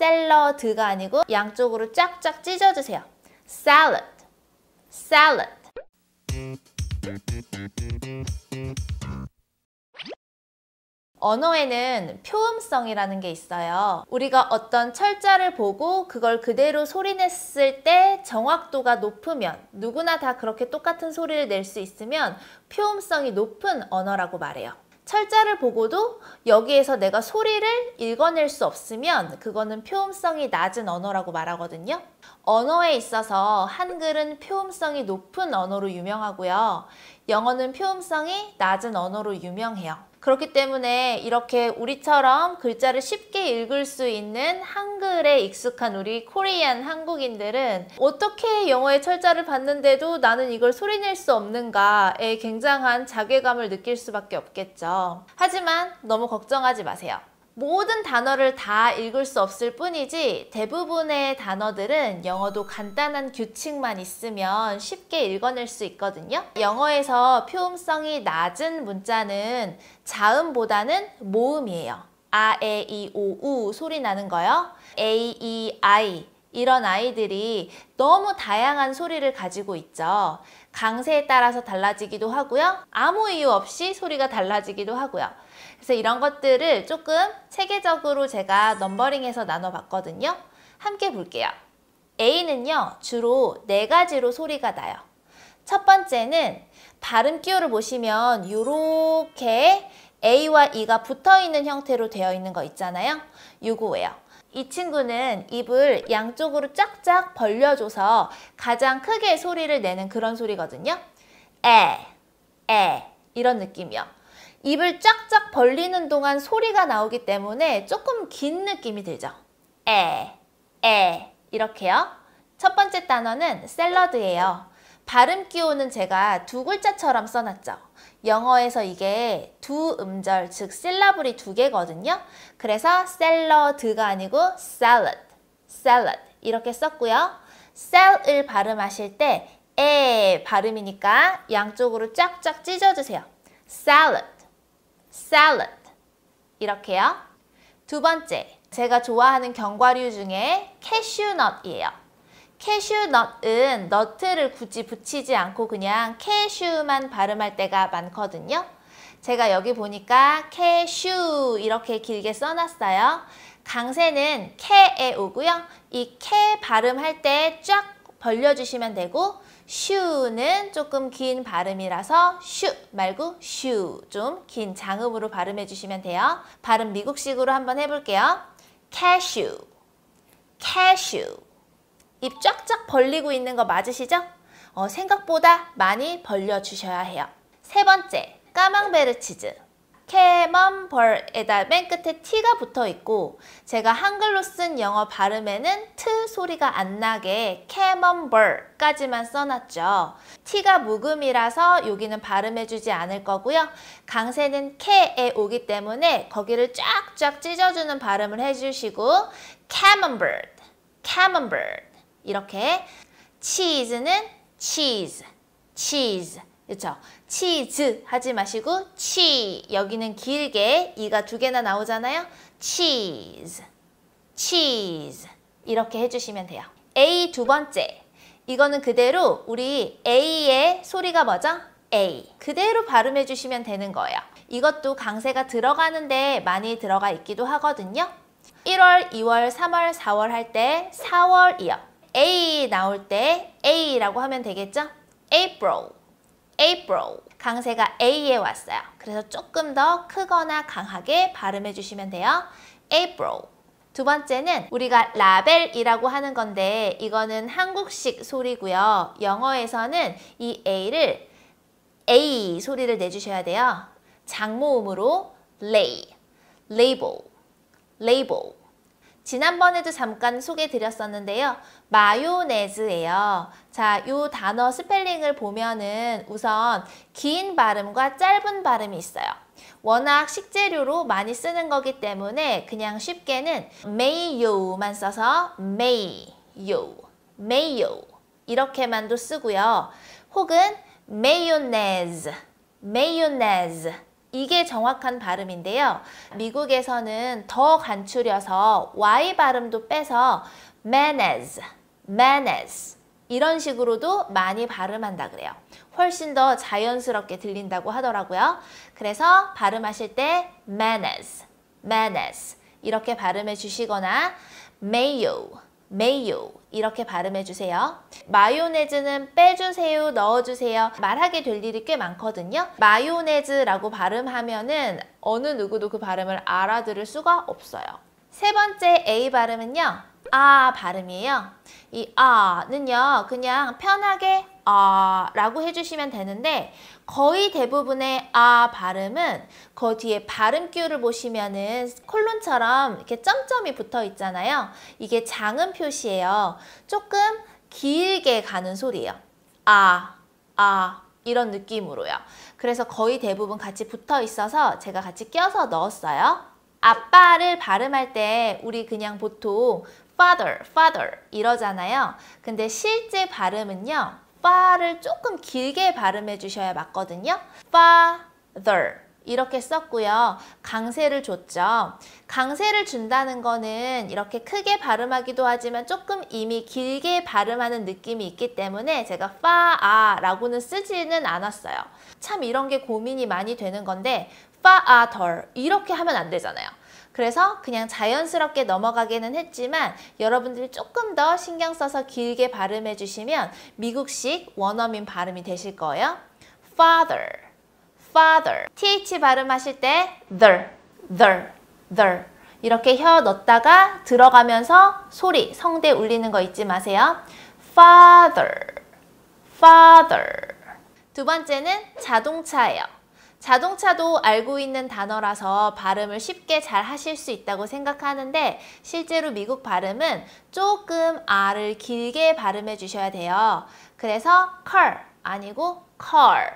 샐러드가 아니고 양쪽으로 쫙쫙 찢어주세요. salad, salad. 언어에는 표음성이라는 게 있어요. 우리가 어떤 철자를 보고 그걸 그대로 소리냈을 때 정확도가 높으면, 누구나 다 그렇게 똑같은 소리를 낼 수 있으면 표음성이 높은 언어라고 말해요. 철자를 보고도 여기에서 내가 소리를 읽어낼 수 없으면 그거는 표음성이 낮은 언어라고 말하거든요. 언어에 있어서 한글은 표음성이 높은 언어로 유명하고요. 영어는 표음성이 낮은 언어로 유명해요. 그렇기 때문에 이렇게 우리처럼 글자를 쉽게 읽을 수 있는 한글에 익숙한 우리 코리안 한국인들은 어떻게 영어의 철자를 봤는데도 나는 이걸 소리낼 수 없는가에 굉장한 자괴감을 느낄 수밖에 없겠죠. 하지만 너무 걱정하지 마세요. 모든 단어를 다 읽을 수 없을 뿐이지 대부분의 단어들은 영어도 간단한 규칙만 있으면 쉽게 읽어낼 수 있거든요. 영어에서 표음성이 낮은 문자는 자음보다는 모음이에요. 아, 에, 이, 오, 우 소리 나는 거요. A, E, I 이런 아이들이 너무 다양한 소리를 가지고 있죠. 강세에 따라서 달라지기도 하고요. 아무 이유 없이 소리가 달라지기도 하고요. 그래서 이런 것들을 조금 체계적으로 제가 넘버링해서 나눠봤거든요. 함께 볼게요. A는요, 주로 4가지로 소리가 나요. 첫 번째는 발음 기호를 보시면 이렇게 A와 E가 붙어있는 형태로 되어 있는 거 있잖아요. 요거예요. 이 친구는 입을 양쪽으로 쫙쫙 벌려줘서 가장 크게 소리를 내는 그런 소리거든요. 에 이런 느낌이요. 입을 쫙쫙 벌리는 동안 소리가 나오기 때문에 조금 긴 느낌이 들죠. 이렇게요. 첫 번째 단어는 샐러드예요. 발음 기호는 제가 2글자처럼 써놨죠. 영어에서 이게 두 음절, 즉 실라블이 2개거든요. 그래서 샐러드가 아니고 salad 이렇게 썼고요. 셀을 발음하실 때 에 발음이니까 양쪽으로 쫙쫙 찢어주세요. salad 이렇게요. 두 번째, 제가 좋아하는 견과류 중에 캐슈넛이에요. 캐슈넛은 너트를 굳이 붙이지 않고 그냥 캐슈만 발음할 때가 많거든요. 제가 여기 보니까 캐슈 이렇게 길게 써놨어요. 강세는 캐에 오고요. 이 캐 발음할 때 쫙 벌려주시면 되고 슈는 조금 긴 발음이라서 슈 말고 슈, 좀 긴 장음으로 발음해 주시면 돼요. 발음 미국식으로 한번 해볼게요. 캐슈, 캐슈. 입 쫙쫙 벌리고 있는 거 맞으시죠? 생각보다 많이 벌려주셔야 해요. 세 번째, 까망베르 치즈. 캐먼벌에다 맨 끝에 T가 붙어 있고 제가 한글로 쓴 영어 발음에는 트 소리가 안 나게 캐먼벌까지만 써놨죠. T가 묵음이라서 여기는 발음해주지 않을 거고요. 강세는 캐에 오기 때문에 거기를 쫙쫙 찢어주는 발음을 해주시고 camembert 이렇게. 치즈는 cheese 그렇죠? 치즈 하지 마시고 여기는 길게 이가 2개나 나오잖아요. cheese 이렇게 해주시면 돼요. A 두 번째, 이거는 그대로 우리 A의 소리가 뭐죠? A 그대로 발음해 주시면 되는 거예요. 이것도 강세가 들어가는데 많이 들어가 있기도 하거든요. 1월, 2월, 3월, 4월 할 때 4월이요. A 나올 때 A라고 하면 되겠죠? April. 강세가 A에 왔어요. 그래서 조금 더 크거나 강하게 발음해 주시면 돼요. April. 두 번째는 우리가 라벨이라고 하는 건데 이거는 한국식 소리고요. 영어에서는 이 A를 A 소리를 내주셔야 돼요. 장모음으로 label. 지난번에도 잠깐 소개드렸었는데요. 마요네즈예요. 자, 이 단어 스펠링을 보면은 우선 긴 발음과 짧은 발음이 있어요. 워낙 식재료로 많이 쓰는 거기 때문에 그냥 쉽게는 mayo만 써서 mayo 이렇게만도 쓰고요. 혹은 mayonnaise 이게 정확한 발음인데요. 미국에서는 더 간추려서 Y 발음도 빼서 mayonnaise, mayonnaise 이런 식으로도 많이 발음한다 그래요. 훨씬 더 자연스럽게 들린다고 하더라고요. 그래서 발음하실 때 mayonnaise, mayonnaise 이렇게 발음해 주시거나 mayo, mayo 이렇게 발음해 주세요. 마요네즈는 빼주세요, 넣어주세요 말하게 될 일이 꽤 많거든요. 마요네즈라고 발음하면은 어느 누구도 그 발음을 알아들을 수가 없어요. 세 번째 A 발음은요. 아 발음이에요. 이 아는요 그냥 편하게 라고 해주시면 되는데 거의 대부분의 아 발음은 그 뒤에 발음규를 보시면은 콜론처럼 이렇게 점점이 붙어 있잖아요. 이게 장음 표시예요. 조금 길게 가는 소리예요. 이런 느낌으로요. 그래서 거의 대부분 같이 붙어 있어서 제가 같이 껴서 넣었어요. 아빠를 발음할 때 우리 그냥 보통 father, father 이러잖아요. 근데 실제 발음은요. 파를 조금 길게 발음해 주셔야 맞거든요. father 이렇게 썼고요. 강세를 줬죠. 강세를 준다는 거는 이렇게 크게 발음하기도 하지만 조금 이미 길게 발음하는 느낌이 있기 때문에 제가 fa라고는 쓰지는 않았어요. 참 이런 게 고민이 많이 되는 건데 father 이렇게 하면 안 되잖아요. 그래서 그냥 자연스럽게 넘어가기는 했지만 여러분들이 조금 더 신경 써서 길게 발음해 주시면 미국식 원어민 발음이 되실 거예요. father, father. th 발음하실 때 the 이렇게 혀 넣다가 들어가면서 소리, 성대 울리는 거 잊지 마세요. father, father. 두 번째는 자동차예요. 자동차도 알고 있는 단어라서 발음을 쉽게 잘 하실 수 있다고 생각하는데 실제로 미국 발음은 조금 R을 길게 발음해 주셔야 돼요. 그래서 car 아니고 car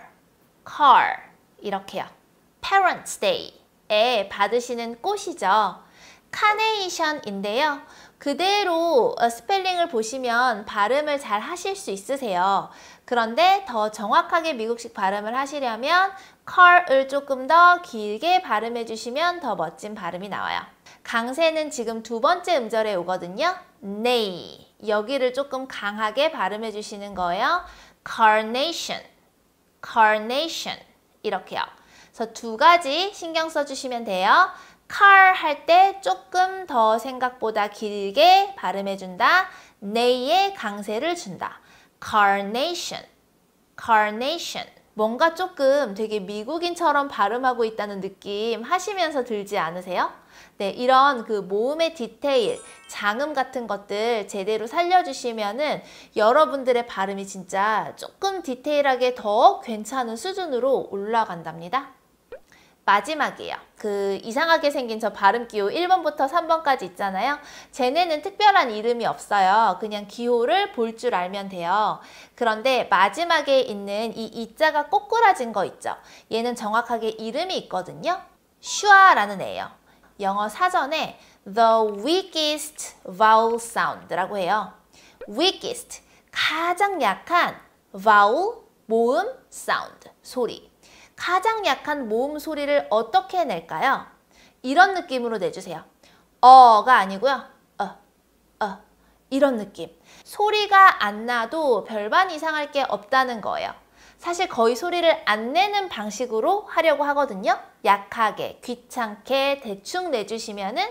이렇게요. Parents Day에 받으시는 꽃이죠. 카네이션인데요. 그대로 스펠링을 보시면 발음을 잘 하실 수 있으세요. 그런데 더 정확하게 미국식 발음을 하시려면 car을 조금 더 길게 발음해 주시면 더 멋진 발음이 나와요. 강세는 지금 두 번째 음절에 오거든요. 네이 여기를 조금 강하게 발음해 주시는 거예요. carnation, carnation 이렇게요. 그래서 두 가지 신경 써주시면 돼요. car 할 때 조금 더 생각보다 길게 발음해준다. 네이에 강세를 준다. carnation, carnation. 뭔가 조금 되게 미국인처럼 발음하고 있다는 느낌 하시면서 들지 않으세요? 네, 이런 그 모음의 디테일, 장음 같은 것들 제대로 살려주시면은 여러분들의 발음이 진짜 조금 디테일하게 더 괜찮은 수준으로 올라간답니다. 마지막이에요. 그 이상하게 생긴 저 발음 기호 1번부터 3번까지 있잖아요. 쟤네는 특별한 이름이 없어요. 그냥 기호를 볼 줄 알면 돼요. 그런데 마지막에 있는 이 이자가 꼬꾸라진 거 있죠. 얘는 정확하게 이름이 있거든요. 슈아라는 애예요. 영어 사전에 the weakest vowel sound라고 해요. weakest, 가장 약한 vowel, 모음, sound, 소리. 가장 약한 모음 소리를 어떻게 낼까요? 이런 느낌으로 내주세요. 어가 아니고요. 이런 느낌. 소리가 안 나도 별반 이상할 게 없다는 거예요. 사실 거의 소리를 안 내는 방식으로 하려고 하거든요. 약하게, 귀찮게 대충 내주시면은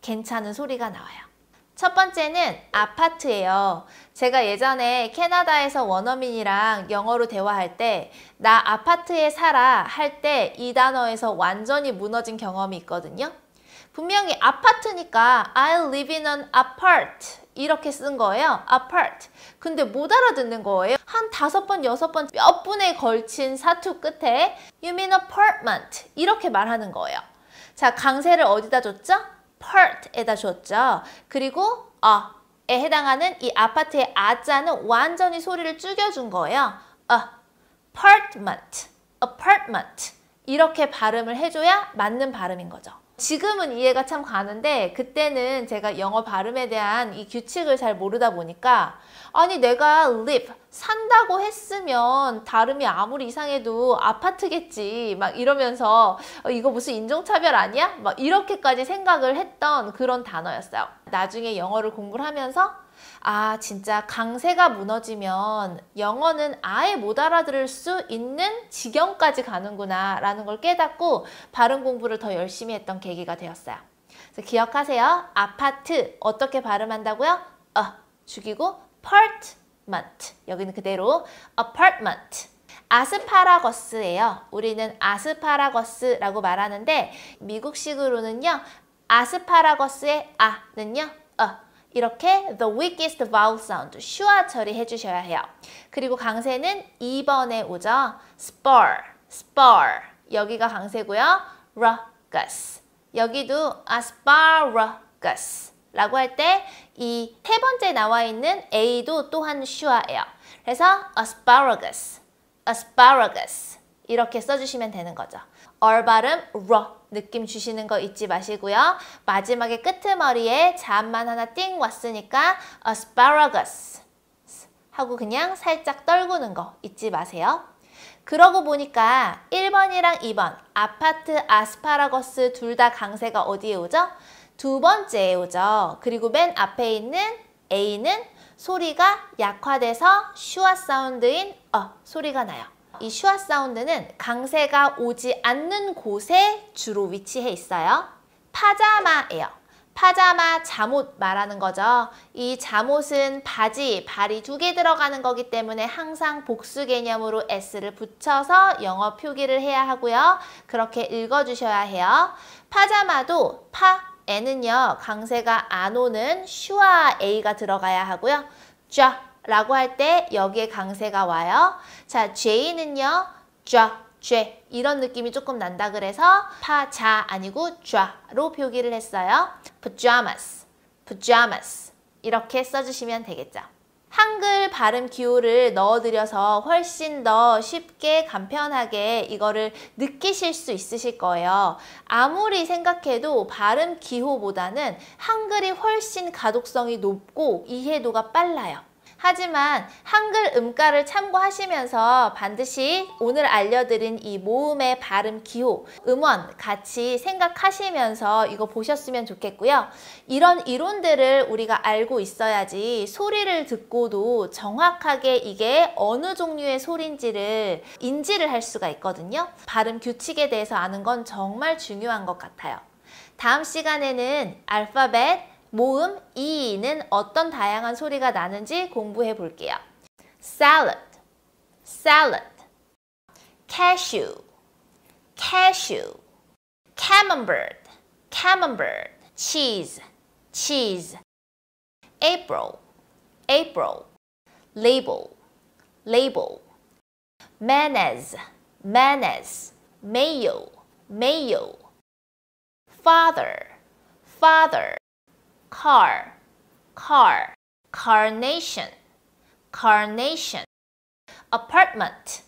괜찮은 소리가 나와요. 첫 번째는 아파트예요. 제가 예전에 캐나다에서 원어민이랑 영어로 대화할 때 나 아파트에 살아 할 때 이 단어에서 완전히 무너진 경험이 있거든요. 분명히 아파트니까 I live in an apart 이렇게 쓴 거예요. apart. 근데 못 알아듣는 거예요. 한 5번, 6번 몇 분에 걸친 사투 끝에 You mean apartment 이렇게 말하는 거예요. 자, 강세를 어디다 줬죠? part에다 줬죠. 그리고 에 해당하는 이 아파트의 아자는 완전히 소리를 죽여준 거예요. apartment, apartment 이렇게 발음을 해줘야 맞는 발음인 거죠. 지금은 이해가 참 가는데 그때는 제가 영어 발음에 대한 이 규칙을 잘 모르다 보니까 아니 내가 live, 산다고 했으면 다름이 아무리 이상해도 아파트겠지 막 이러면서 이거 무슨 인종차별 아니야? 막 이렇게까지 생각을 했던 그런 단어였어요. 나중에 영어를 공부를 하면서 아 진짜 강세가 무너지면 영어는 아예 못 알아들을 수 있는 지경까지 가는구나 라는 걸 깨닫고 발음 공부를 더 열심히 했던 계기가 되었어요. 그래서 기억하세요. 아파트 어떻게 발음한다고요? 죽이고 apartment 여기는 그대로 apartment. 아스파라거스예요. 우리는 아스파라거스라고 말하는데 미국식으로는요. 아스파라거스의 아는요. 이렇게 the weakest vowel sound 슈아 처리해 주셔야 해요. 그리고 강세는 2번에 오죠. spar 여기가 강세고요. rugus 여기도 asparagus 라고 할 때 이 세 번째 나와 있는 A도 또한 슈아예요. 그래서 asparagus 이렇게 써주시면 되는 거죠. 얼 발음 느낌 주시는 거 잊지 마시고요. 마지막에 끄트머리에 자음만 하나 띵 왔으니까 asparagus 하고 그냥 살짝 떨구는 거 잊지 마세요. 그러고 보니까 1번이랑 2번 아파트, 아스파라거스 둘 다 강세가 어디에 오죠? 두 번째에 오죠. 그리고 맨 앞에 있는 A는 소리가 약화돼서 슈아 사운드인 소리가 나요. 이 슈아 사운드는 강세가 오지 않는 곳에 주로 위치해 있어요. 파자마예요. 파자마, 잠옷 말하는 거죠. 이 잠옷은 바지, 발이 2개 들어가는 거기 때문에 항상 복수 개념으로 S를 붙여서 영어 표기를 해야 하고요. 그렇게 읽어주셔야 해요. 파자마도 N은요. 강세가 안 오는 슈아 A가 들어가야 하고요. 라고 할 때 여기에 강세가 와요. 자, J는요. 쥐 이런 느낌이 조금 난다 그래서 파자 아니고 쥐로 표기를 했어요. pajamas 이렇게 써주시면 되겠죠. 한글 발음 기호를 넣어드려서 훨씬 더 쉽게 간편하게 이거를 느끼실 수 있으실 거예요. 아무리 생각해도 발음 기호보다는 한글이 훨씬 가독성이 높고 이해도가 빨라요. 하지만 한글 음가를 참고하시면서 반드시 오늘 알려드린 이 모음의 발음 기호, 음원 같이 생각하시면서 이거 보셨으면 좋겠고요. 이런 이론들을 우리가 알고 있어야지 소리를 듣고도 정확하게 이게 어느 종류의 소리인지를 인지를 할 수가 있거든요. 발음 규칙에 대해서 아는 건 정말 중요한 것 같아요. 다음 시간에는 알파벳, 모음 E는 어떤 다양한 소리가 나는지 공부해 볼게요. salad, cashew, camembert, cheese, April, label, mayonnaise, mayo, father, car, carnation, apartment,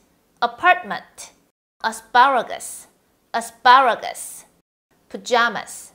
asparagus, pajamas,